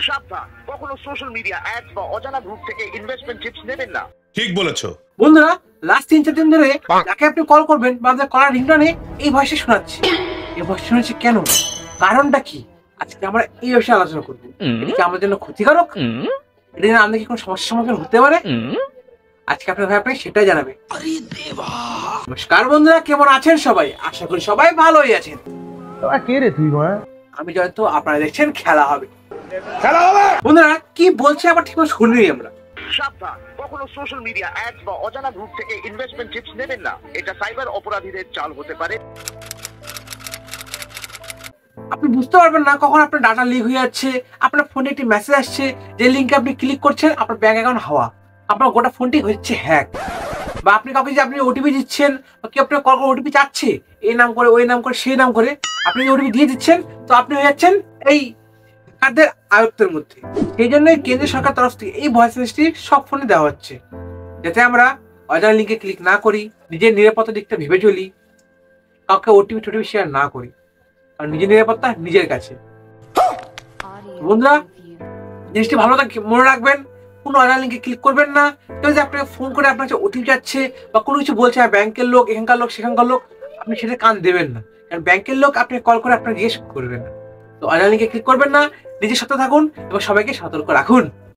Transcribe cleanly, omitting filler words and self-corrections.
সাবধান, কখনো social media ads বা অজানা গ্রুপ থেকে ইনভেস্টমেন্ট টিপস নেবেন না। ঠিক বলেছো বন্ধুরা, লাস্ট 3-4 দিন ধরে যাকে আপনি কল করবেন বা আপনার কলার রিংটনে এই ভয়েসে শোনাচ্ছে। এই ভয়েস শোনাচ্ছে কেন, কারণটা কি, আজকে আমরা এই বিষয়ে আলোচনা করবো। এটা কি আমাদের জন্য ক্ষতিকারক? এটা নিয়ে আমাদের কি কোনো সমস্যার সম্মুখীন হতে পারে? আজকে আপনার ভাই আপনাকে সেটাই জানাবে। নমস্কার বন্ধুরা, কেমন আছেন সবাই? আশা করি সবাই ভালোই আছেন। কে রে তুই? আমি জানতো আপনারা দেখছেন খেলা হবে। বন্ধুরা কি বলছে আবার ঠিক শুনিনি আমরা। সাবধান, কখনো সোশ্যাল মিডিয়া অ্যাডস বা অজানা গ্রুপ থেকে ইনভেস্টমেন্ট টিপস নেবেন না। এটা সাইবার অপরাধীদের চাল হতে পারে। আপনি বুঝতে পারবেন না কখন আপনার ডাটা লিক হয়ে যাচ্ছে, আপনার ফোনে একটি মেসেজ আসছে যে লিঙ্কে আপনি ক্লিক করছেন, আপনার ব্যাংক অ্যাকাউন্ট হাওয়া, আপনার গোটা ফোনটি হচ্ছে হ্যাক। বা আপনি কাউকে যে আপনি ওটিপি দিচ্ছেন বা কেউ আপনার কল করে ওটিপি চাচ্ছে, এই নাম করে ওই নাম করে সেই নাম করে আপনি ওটিপি দিয়ে দিচ্ছেন, তো আপনি হয়ে যাচ্ছেন এই হ্যাকারদের আয়ত্তের মধ্যে। সেই জন্যই কেন্দ্রীয় সরকার তরফ থেকে এই ভয়েস মেসেজটি সব ফোনে দেওয়া হচ্ছে, যাতে আমরা অজানা লিঙ্কে ক্লিক না করি, নিজের নিরাপত্তার দিকটা ভেবে চলি, কাউকে ওটিপি টোটিপি শেয়ার না করি, কারণ নিজের নিরাপত্তা নিজের কাছে। বন্ধুরা জিনিসটি ভালো মনে রাখবেন, কোনো অনলাইন লিঙ্কে ক্লিক করবেন না। কেউ যে আপনাকে ফোন করে আপনার কাছে ওটিপি যাচ্ছে বা কোনো কিছু বলছে, ব্যাংকের লোক, এখানকার লোক, সেখানকার লোক, আপনি সেটা কান দেবেন না, কারণ ব্যাংকের লোক আপনি কল করে আপনার জিজ্ঞেস করবেন না। তো অনলাইন লিঙ্কে ক্লিক করবেন না, নিজের সাথে থাকুন এবং সবাইকে সতর্ক রাখুন।